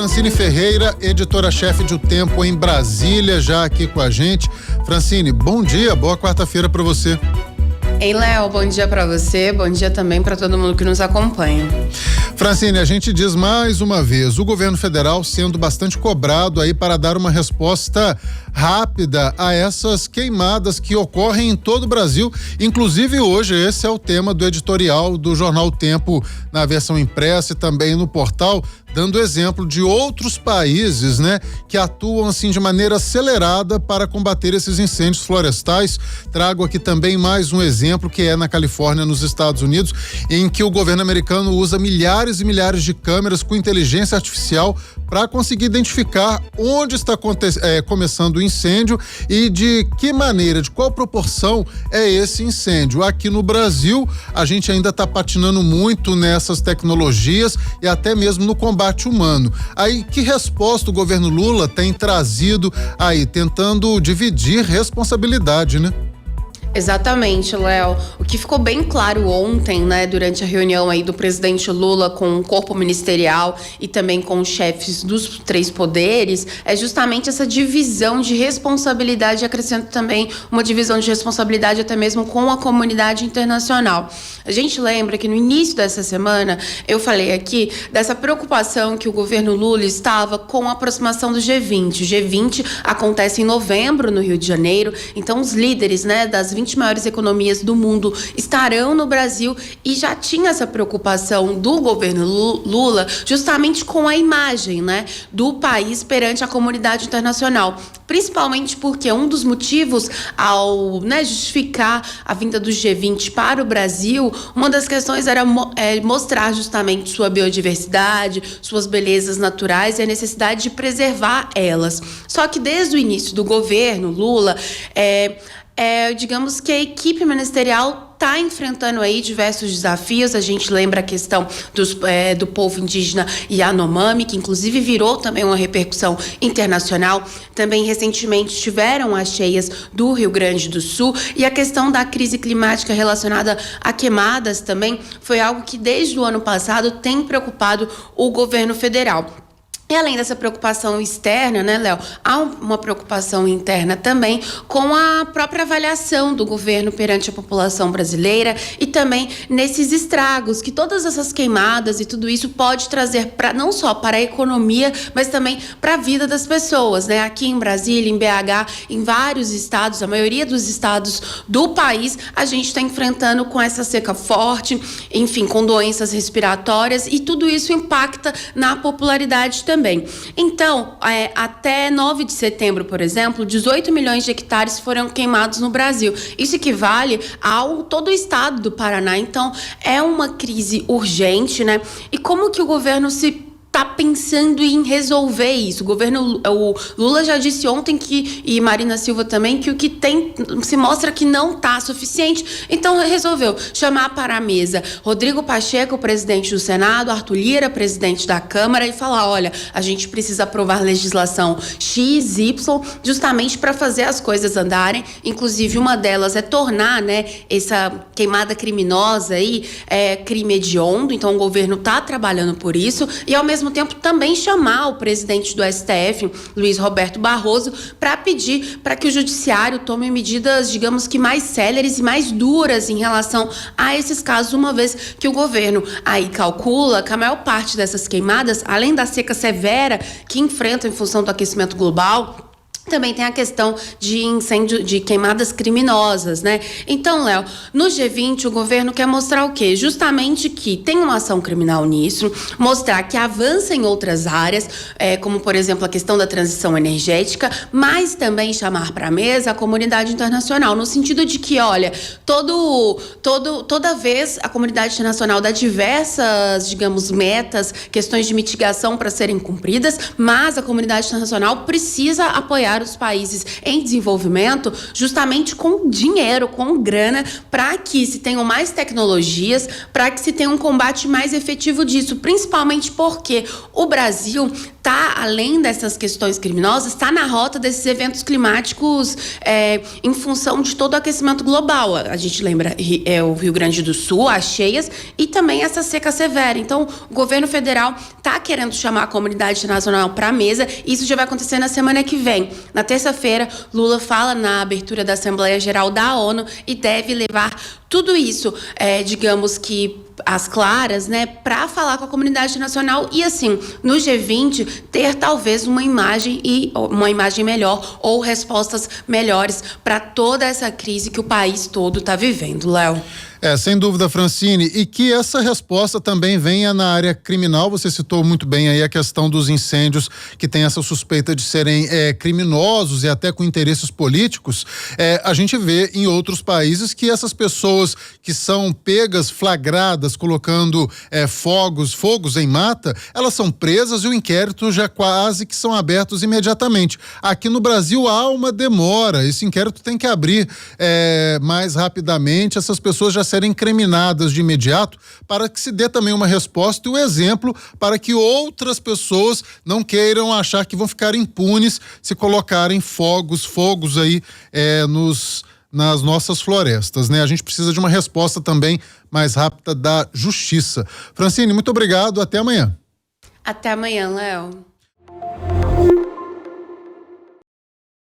Francine Ferreira, editora-chefe de O Tempo em Brasília, já aqui com a gente. Francine, bom dia, boa quarta-feira para você. Ei, Léo, bom dia para você, bom dia também para todo mundo que nos acompanha. Francine, a gente diz mais uma vez, o governo federal sendo bastante cobrado aí para dar uma resposta rápida a essas queimadas que ocorrem em todo o Brasil. Inclusive hoje esse é o tema do editorial do jornal O Tempo na versão impressa e também no portal, dando exemplo de outros países, né, que atuam assim de maneira acelerada para combater esses incêndios florestais. Trago aqui também mais um exemplo que é na Califórnia, nos Estados Unidos, em que o governo americano usa milhares e milhares de câmeras com inteligência artificial para conseguir identificar onde está começando o incêndio e de que maneira, de qual proporção é esse incêndio. Aqui no Brasil, a gente ainda está patinando muito nessas tecnologias e até mesmo no combate humano. Aí, que resposta o governo Lula tem trazido aí, tentando dividir responsabilidade, né? Exatamente, Léo. O que ficou bem claro ontem, né, durante a reunião aí do presidente Lula com o corpo ministerial e também com os chefes dos três poderes, é justamente essa divisão de responsabilidade, acrescento também uma divisão de responsabilidade até mesmo com a comunidade internacional. A gente lembra que no início dessa semana eu falei aqui dessa preocupação que o governo Lula estava com a aproximação do G20. O G20 acontece em novembro no Rio de Janeiro, então os líderes, né, das 20 maiores economias do mundo estarão no Brasil e já tinha essa preocupação do governo Lula justamente com a imagem, né, do país perante a comunidade internacional. Principalmente porque um dos motivos ao, né, justificar a vinda do G20 para o Brasil, uma das questões era mostrar justamente sua biodiversidade, suas belezas naturais e a necessidade de preservar elas. Só que desde o início do governo Lula, digamos que a equipe ministerial está enfrentando aí diversos desafios. A gente lembra a questão do povo indígena Yanomami, que inclusive virou também uma repercussão internacional. Também recentemente tiveram as cheias do Rio Grande do Sul e a questão da crise climática relacionada a queimadas também foi algo que desde o ano passado tem preocupado o governo federal. E além dessa preocupação externa, né, Léo, há uma preocupação interna também com a própria avaliação do governo perante a população brasileira e também nesses estragos que todas essas queimadas e tudo isso pode trazer não só para a economia, mas também para a vida das pessoas, né? Aqui em Brasília, em BH, em vários estados, a maioria dos estados do país, a gente está enfrentando com essa seca forte, enfim, com doenças respiratórias e tudo isso impacta na popularidade também. Então, até 9 de setembro, por exemplo, 18 milhões de hectares foram queimados no Brasil. Isso equivale ao todo o estado do Paraná. Então, é uma crise urgente, né? E como que o governo está pensando em resolver isso? O Lula já disse ontem e Marina Silva também, que o que tem se mostra que não está suficiente, então resolveu chamar para a mesa Rodrigo Pacheco, presidente do Senado, Arthur Lira, presidente da Câmara, e falar, olha, a gente precisa aprovar legislação XY justamente para fazer as coisas andarem, inclusive uma delas é tornar, né, essa queimada criminosa aí, crime hediondo, então o governo está trabalhando por isso, e ao mesmo tempo também chamar o presidente do STF, Luiz Roberto Barroso, para pedir para que o judiciário tome medidas, digamos que mais céleres e mais duras em relação a esses casos, uma vez que o governo aí calcula que a maior parte dessas queimadas, além da seca severa que enfrenta em função do aquecimento global, também tem a questão de incêndio, de queimadas criminosas, né? Então, Léo, no G20 o governo quer mostrar o quê? Justamente que tem uma ação criminal nisso, mostrar que avança em outras áreas, como, por exemplo, a questão da transição energética, mas também chamar para a mesa a comunidade internacional, no sentido de que, olha, toda vez a comunidade internacional dá diversas, digamos, metas, questões de mitigação para serem cumpridas, mas a comunidade internacional precisa apoiar os países em desenvolvimento justamente com dinheiro, com grana, para que se tenham mais tecnologias, para que se tenha um combate mais efetivo disso, principalmente porque o Brasil tá, além dessas questões criminosas, está na rota desses eventos climáticos em função de todo o aquecimento global. A gente lembra o Rio Grande do Sul, as cheias e também essa seca severa. Então, o governo federal está querendo chamar a comunidade internacional para a mesa e isso já vai acontecer na semana que vem. Na terça-feira, Lula fala na abertura da Assembleia Geral da ONU e deve levar tudo isso, digamos que às claras, né, para falar com a comunidade internacional e, assim, no G20, ter talvez uma imagem melhor ou respostas melhores para toda essa crise que o país todo está vivendo, Léo. Sem dúvida, Francine, e que essa resposta também venha na área criminal. Você citou muito bem aí a questão dos incêndios que tem essa suspeita de serem criminosos e até com interesses políticos. A gente vê em outros países que essas pessoas que são pegas, flagradas, colocando fogos em mata, elas são presas e o inquérito já quase que são abertos imediatamente. Aqui no Brasil há uma demora, esse inquérito tem que abrir mais rapidamente, essas pessoas já serem incriminadas de imediato para que se dê também uma resposta e um exemplo para que outras pessoas não queiram achar que vão ficar impunes se colocarem fogos aí nas nossas florestas, né? A gente precisa de uma resposta também mais rápida da justiça. Francine, muito obrigado, até amanhã. Até amanhã, Léo.